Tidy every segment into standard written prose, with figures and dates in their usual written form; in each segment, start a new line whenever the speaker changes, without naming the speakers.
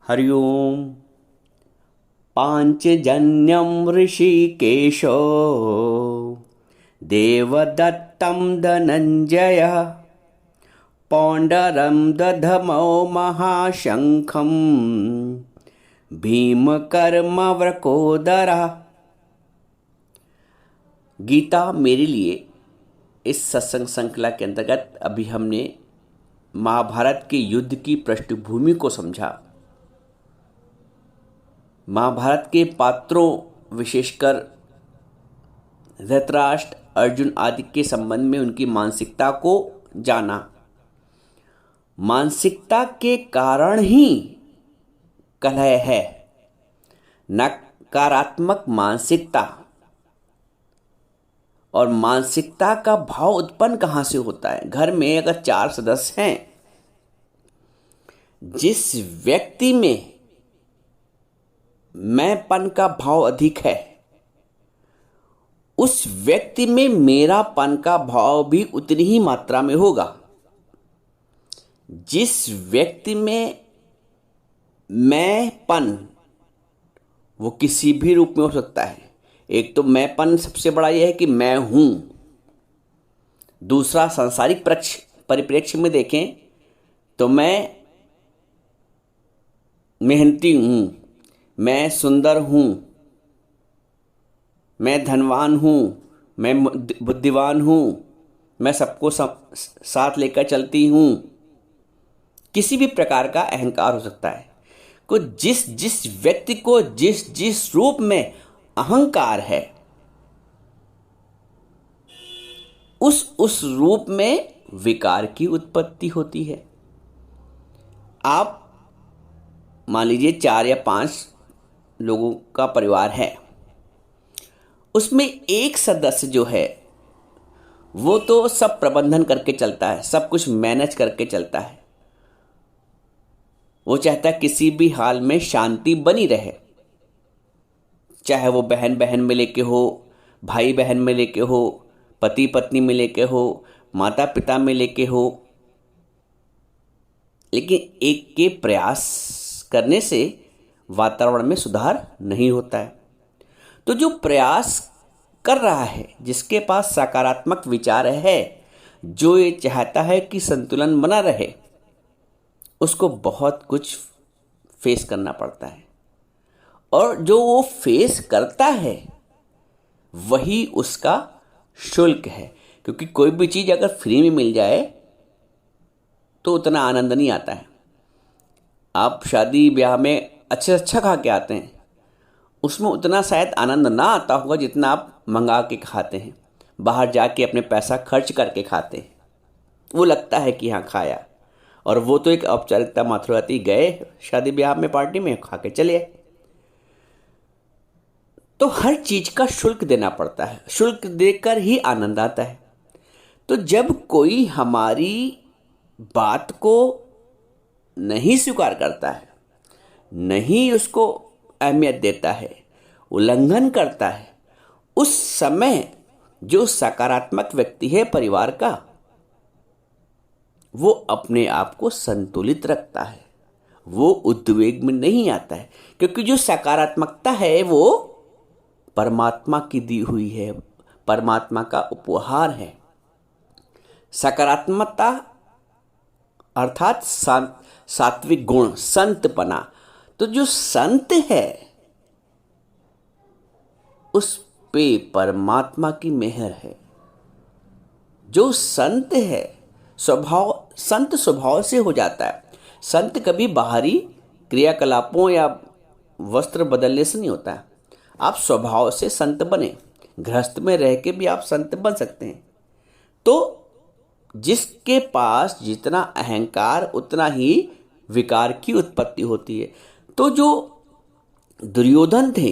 हरि ओम। पाञ्चजन्यं ऋषिकेशो देवदत्तं धनञ्जयः पौण्डरं दधमो महाशङ्खं भीमकर्मवृकोदरः। गीता मेरे लिए इस सत्संग श्रृंखला के अंतर्गत अभी हमने महाभारत के युद्ध की पृष्ठभूमि को समझा। महाभारत के पात्रों विशेषकर धृतराष्ट्र, अर्जुन आदि के संबंध में उनकी मानसिकता को जाना। मानसिकता के कारण ही कलह है। नकारात्मक मानसिकता और मानसिकता का भाव उत्पन्न कहाँ से होता है? घर में अगर 4 सदस्य हैं, जिस व्यक्ति में मैंपन का भाव अधिक है, उस व्यक्ति में मेरापन का भाव भी उतनी ही मात्रा में होगा। जिस व्यक्ति में मैंपन, वो किसी भी रूप में हो सकता है। एक तो मैंपन सबसे बड़ा यह है कि मैं हूं। दूसरा, सांसारिक परिप्रेक्ष्य में देखें तो मैं मेहनती हूं, मैं सुंदर हूं, मैं धनवान हूं, मैं बुद्धिमान हूं, मैं सबको साथ लेकर चलती हूं। किसी भी प्रकार का अहंकार हो सकता है। को जिस व्यक्ति को जिस रूप में अहंकार है, उस रूप में विकार की उत्पत्ति होती है। आप मान लीजिए 4 या 5 लोगों का परिवार है, उसमें एक सदस्य जो है वो तो सब प्रबंधन करके चलता है, सब कुछ मैनेज करके चलता है। वो चाहता है किसी भी हाल में शांति बनी रहे, चाहे वो बहन बहन में लेके हो, भाई बहन में लेके हो, पति पत्नी में लेके हो, माता पिता में लेके हो। लेकिन एक के प्रयास करने से वातावरण में सुधार नहीं होता है। तो जो प्रयास कर रहा है, जिसके पास सकारात्मक विचार है, जो ये चाहता है कि संतुलन बना रहे, उसको बहुत कुछ फेस करना पड़ता है। और जो वो फेस करता है वही उसका शुल्क है। क्योंकि कोई भी चीज़ अगर फ्री में मिल जाए तो उतना आनंद नहीं आता है। आप शादी ब्याह में अच्छा खा के आते हैं, उसमें उतना शायद आनंद ना आता होगा जितना आप मंगा के खाते हैं, बाहर जाके अपने पैसा खर्च करके खाते हैं। वो लगता है कि हाँ खाया, और वो तो एक औपचारिकता मात्र रहती, गए शादी ब्याह में पार्टी में खा के चले आए। तो हर चीज का शुल्क देना पड़ता है, शुल्क देकर ही आनंद आता है। तो जब कोई हमारी बात को नहीं स्वीकार करता है, नहीं उसको अहमियत देता है, उल्लंघन करता है, उस समय जो सकारात्मक व्यक्ति है परिवार का, वो अपने आप को संतुलित रखता है, वो उद्वेग में नहीं आता है। क्योंकि जो सकारात्मकता है वो परमात्मा की दी हुई है, परमात्मा का उपहार है। सकारात्मकता अर्थात सात्विक गुण, संतपना। तो जो संत है उस पे परमात्मा की मेहर है। जो संत है संत स्वभाव से हो जाता है। संत कभी बाहरी क्रियाकलापों या वस्त्र बदलने से नहीं होता है। आप स्वभाव से संत बने, गृहस्थ में रह के भी आप संत बन सकते हैं। तो जिसके पास जितना अहंकार उतना ही विकार की उत्पत्ति होती है। तो जो दुर्योधन थे,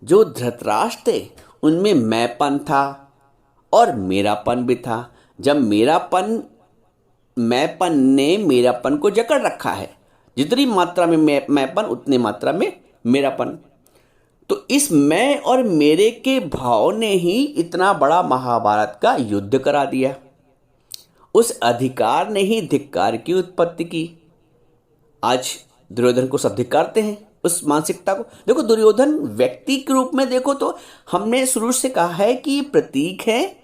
जो धृतराष्ट्र थे, उनमें मैंपन था और मेरापन भी था। जब मैंपन ने मेरापन को जकड़ रखा है, जितनी मात्रा में मैंपन उतनी मात्रा में मेरापन। तो इस मैं और मेरे के भाव ने ही इतना बड़ा महाभारत का युद्ध करा दिया। उस अधिकार ने ही धिक्कार की उत्पत्ति की। आज दुर्योधन को सब धिक्कारते हैं उस मानसिकता को। देखो दुर्योधन व्यक्ति के रूप में देखो तो हमने शुरू से कहा है कि प्रतीक है,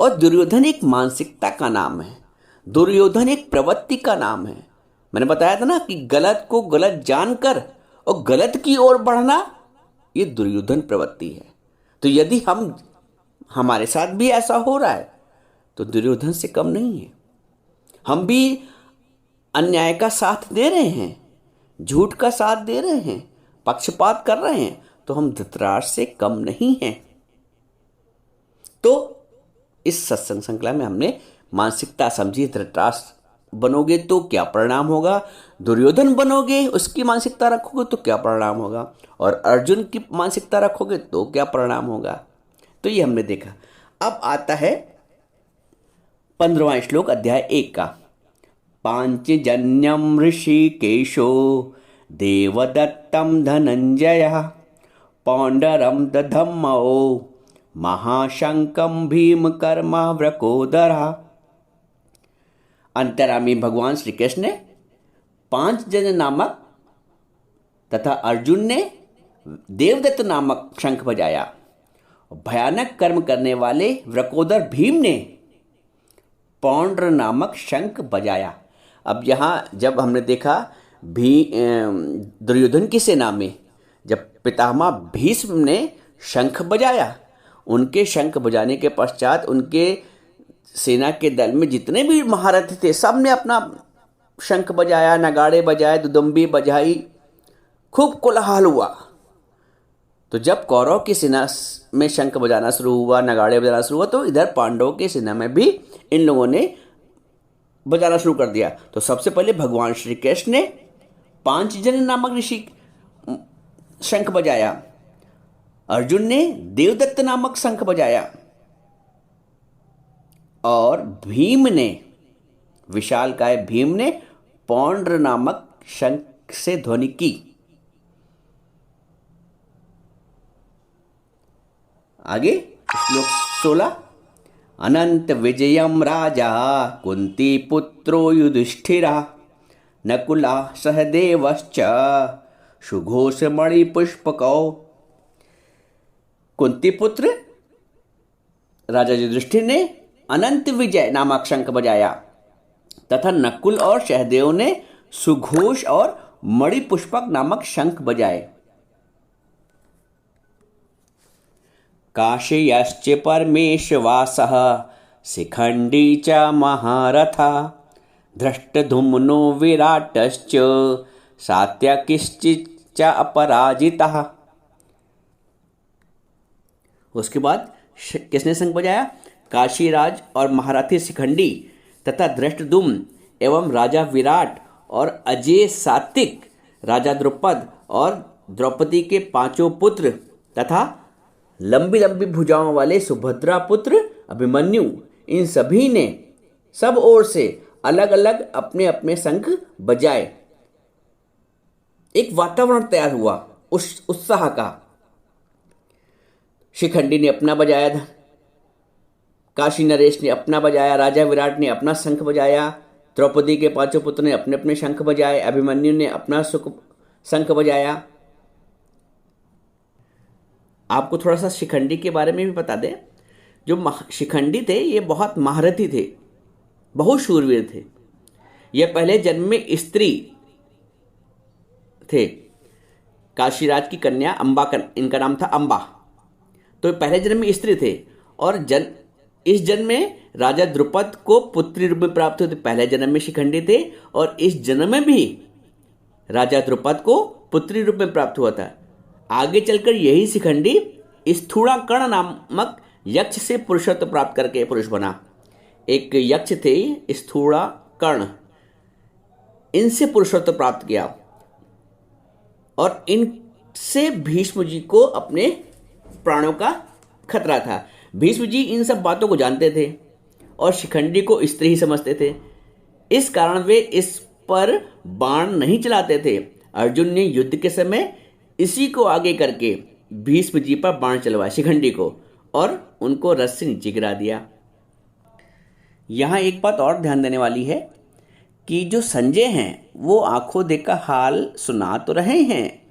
और दुर्योधन एक मानसिकता का नाम है, दुर्योधन एक प्रवृत्ति का नाम है। मैंने बताया था ना कि गलत को गलत जानकर और गलत की ओर बढ़ना, ये दुर्योधन प्रवृत्ति है। तो यदि हमारे साथ भी ऐसा हो रहा है तो दुर्योधन से कम नहीं है। हम भी अन्याय का साथ दे रहे हैं, झूठ का साथ दे रहे हैं, पक्षपात कर रहे हैं, तो हम धृतराष्ट्र से कम नहीं हैं। तो इस सत्संग श्रृंखला में हमने मानसिकता समझी। धृतराष्ट्र बनोगे तो क्या परिणाम होगा, दुर्योधन बनोगे उसकी मानसिकता रखोगे तो क्या परिणाम होगा, और अर्जुन की मानसिकता रखोगे तो क्या परिणाम होगा। तो ये हमने देखा। अब आता है 15वां श्लोक अध्याय 1 का। पांचजन्यम ऋषिकेशो देवदत्तम धनंजय पौंडरम दधम्मो महाशंकम भीमकर्मा व्रकोदरा। अंतरामी भगवान श्री कृष्ण ने 5 जन नामक तथा अर्जुन ने देवदत्त नामक शंख बजाया। भयानक कर्म करने वाले व्रकोदर भीम ने पौंड्र नामक शंख बजाया। अब यहाँ जब हमने देखा दुर्योधन की सेना में जब पितामह भीष्म ने शंख बजाया, उनके शंख बजाने के पश्चात उनके सेना के दल में जितने भी महारथी थे सब ने अपना शंख बजाया, नगाड़े बजाए, दुदुम्बी बजाई, खूब कोलाहल हुआ। तो जब कौरव की सेना में शंख बजाना शुरू हुआ, नगाड़े बजाना शुरू हुआ, तो इधर पांडवों की सेना में भी इन लोगों ने बजाना शुरू कर दिया। तो सबसे पहले भगवान श्री कृष्ण ने 5 जन नामक ऋषि शंख बजाया, अर्जुन ने देवदत्त नामक शंख बजाया, और भीम ने, विशालकाय भीम ने पौंड्र नामक शंख से ध्वनि की। आगे श्लोक 16। अनंत विजयम राजा कुंती पुत्रो युधिष्ठिरा नकुला सहदेवश्च सुघोष मणिपुष्पकौ। कुंती पुत्र राजा युधिष्ठिर ने अनंत विजय नामक शंख बजाया तथा नकुल और सहदेव ने सुघोष और मणिपुष्पक नामक शंख बजाए। काशयश्च परमेशवासः शिखंडी च महारथा धृष्टधुम्नो विराटश्च सात्यकिश्च अपराजितः। उसके बाद किसने शंख बजाया? काशीराज और महारथी शिखंडी तथा धृष्टद्युम्न एवं राजा विराट और अजय सात्विक, राजा द्रुपद और द्रौपदी के 5 पुत्र तथा लंबी लंबी भुजाओं वाले सुभद्रा पुत्र अभिमन्यु, इन सभी ने सब ओर से अलग अलग अपने अपने शंख बजाए। एक वातावरण तैयार हुआ उस उत्साह का। शिखंडी ने अपना बजाया था, काशी नरेश ने अपना बजाया, राजा विराट ने अपना शंख बजाया, द्रौपदी के 5 पुत्र ने अपने अपने शंख बजाए, अभिमन्यु ने अपना शंख बजाया। आपको थोड़ा सा शिखंडी के बारे में भी बता दें। जो शिखंडी थे ये बहुत महारथी थे, बहुत शूरवीर थे। ये पहले जन्म में स्त्री थे। काशीराज की कन्या अम्बा इनका नाम था अम्बा। तो पहले जन्म में स्त्री थे और इस जन्म में राजा द्रुपद को पुत्री रूप में प्राप्त हुए थे। पहले जन्म में शिखंडी थे और इस जन्म में भी राजा द्रुपद को पुत्री रूप में प्राप्त हुआ था। आगे चलकर यही शिखंडी स्थूणाकर्ण नामक यक्ष से पुरुषत्व प्राप्त करके पुरुष बना। एक यक्ष थे स्थूणाकर्ण, इनसे पुरुषत्व प्राप्त किया और इनसे भीष्म जी को अपने प्राणों का खतरा था। भीष्म जी इन सब बातों को जानते थे और शिखंडी को स्त्री ही समझते थे। इस कारण वे इस पर बाण नहीं चलाते थे। अर्जुन ने युद्ध के समय इसी को आगे करके भीष्म जी पर बाण चलवाया शिखंडी को, और उनको रथ से नीचे गिरा दिया। यहाँ एक बात और ध्यान देने वाली है कि जो संजय हैं वो आंखों देखा हाल सुना तो रहे हैं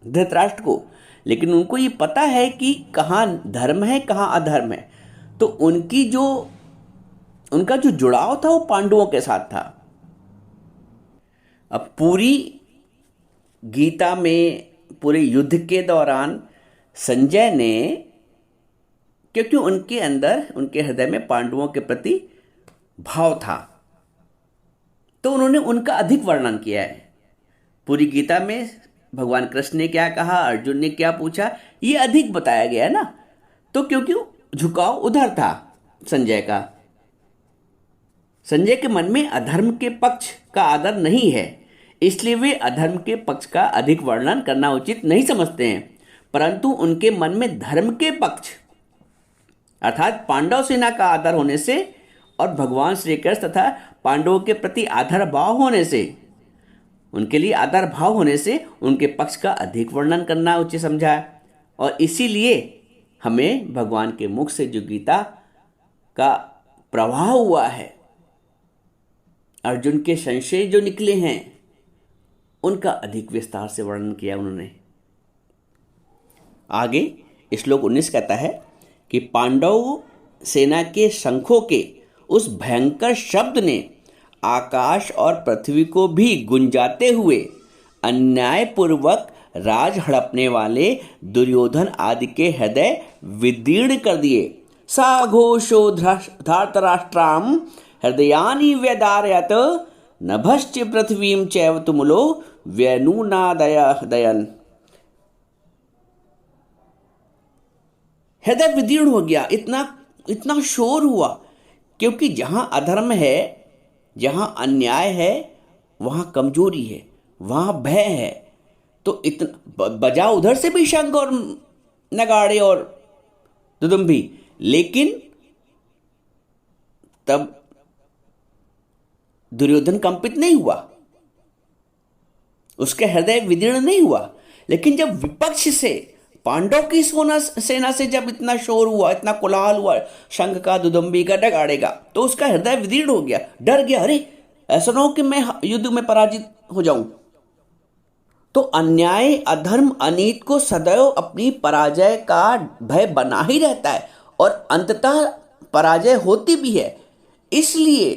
धृतराष्ट्र को, लेकिन उनको ये पता है कि कहाँ धर्म है कहाँ अधर्म है। तो उनका जो जुड़ाव था वो पांडवों के साथ था। अब पूरी गीता में पूरे युद्ध के दौरान संजय ने, क्योंकि उनके अंदर उनके हृदय में पांडवों के प्रति भाव था, तो उन्होंने उनका अधिक वर्णन किया है। पूरी गीता में भगवान कृष्ण ने क्या कहा, अर्जुन ने क्या पूछा, ये अधिक बताया गया है ना। तो क्योंकि झुकाव उधर था संजय का, संजय के मन में अधर्म के पक्ष का आदर नहीं है, इसलिए वे अधर्म के पक्ष का अधिक वर्णन करना उचित नहीं समझते हैं। परंतु उनके मन में धर्म के पक्ष अर्थात पांडव सेना का आदर होने से और भगवान श्री कृष्ण तथा पांडवों के प्रति आदर भाव होने से, उनके लिए आदर भाव होने से उनके पक्ष का अधिक वर्णन करना उचित समझा है। और इसीलिए हमें भगवान के मुख से जो गीता का प्रवाह हुआ है, अर्जुन के संशय जो निकले हैं, उनका अधिक विस्तार से वर्णन किया उन्होंने। आगे श्लोक 19 कहता है कि पांडव सेना के शंखों के उस भयंकर शब्द ने आकाश और पृथ्वी को भी गुंजाते हुए अन्यायपूर्वक राज हड़पने वाले दुर्योधन आदि के हृदय विदीर्ण कर दिए। सा घोषो धार्तराष्ट्राम हृदयानि व्यदारयत नभश्च पृथ्वीं चैव तुमुलो व्यनूनादयन। हृदय विदीर्ण हो गया, इतना शोर हुआ, क्योंकि जहां अधर्म है, जहां अन्याय है, वहां कमजोरी है, वहां भय है। तो इतना बजा उधर से भी शंख और नगाड़े और दुदुम्भी, लेकिन तब दुर्योधन कंपित नहीं हुआ, उसके हृदय विदीर्ण नहीं हुआ। लेकिन जब विपक्ष से, पांडव की सेना से जब इतना शोर हुआ, इतना कोलाहल हुआ, शंख का, दुदुम्बी का, नगाड़े का, तो उसका हृदय विदीर्ण हो गया, डर गया, अरे ऐसा ना हो कि मैं युद्ध में पराजित हो जाऊं। तो अन्याय, अधर्म, अनीत को सदैव अपनी पराजय का भय बना ही रहता है और अंततः पराजय होती भी है। इसलिए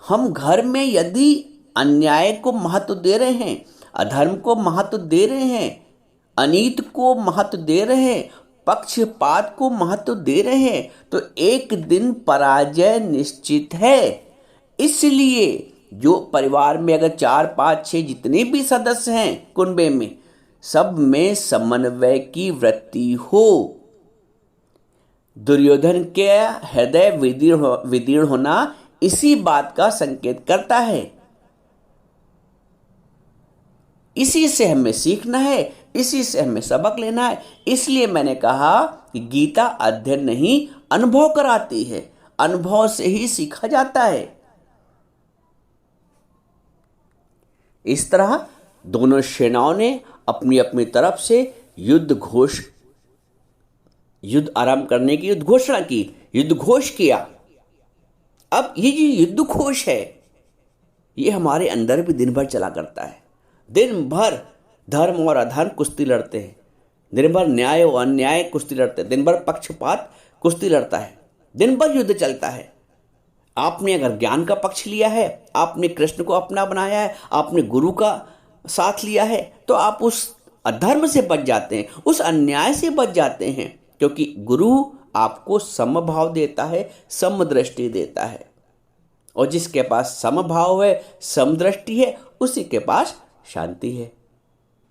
हम घर में यदि अन्याय को महत्व दे रहे हैं, अधर्म को महत्व दे रहे हैं, अनीत को महत्व दे रहे हैं, पक्षपात को महत्व दे रहे हैं, तो एक दिन पराजय निश्चित है। इसलिए जो परिवार में अगर 4, 5, 6 जितने भी सदस्य हैं कुनबे में, सब में समन्वय की वृत्ति हो। दुर्योधन के हृदय विदीर्ण होना इसी बात का संकेत करता है। इसी से हमें सीखना है, इसी से हमें सबक लेना है। इसलिए मैंने कहा कि गीता अध्ययन नहीं, अनुभव कराती है, अनुभव से ही सीखा जाता है। इस तरह दोनों सेनाओं ने अपनी अपनी तरफ से युद्ध आरंभ करने की युद्ध घोषणा की, युद्ध घोष किया। अब ये जो युद्ध घोष है, ये हमारे अंदर भी दिन भर चला करता है। दिन भर धर्म और अधर्म कुश्ती लड़ते हैं, दिन भर न्याय और अन्याय कुश्ती लड़ते हैं, दिन भर पक्षपात कुश्ती लड़ता है, दिन भर युद्ध चलता है। आपने अगर ज्ञान का पक्ष लिया है, आपने कृष्ण को अपना बनाया है, आपने गुरु का साथ लिया है, तो आप उस अधर्म से बच जाते हैं, उस अन्याय से बच जाते हैं, क्योंकि गुरु आपको समभाव देता है, समदृष्टि देता है। और जिसके पास समभाव है, समदृष्टि है, उसी के पास शांति है।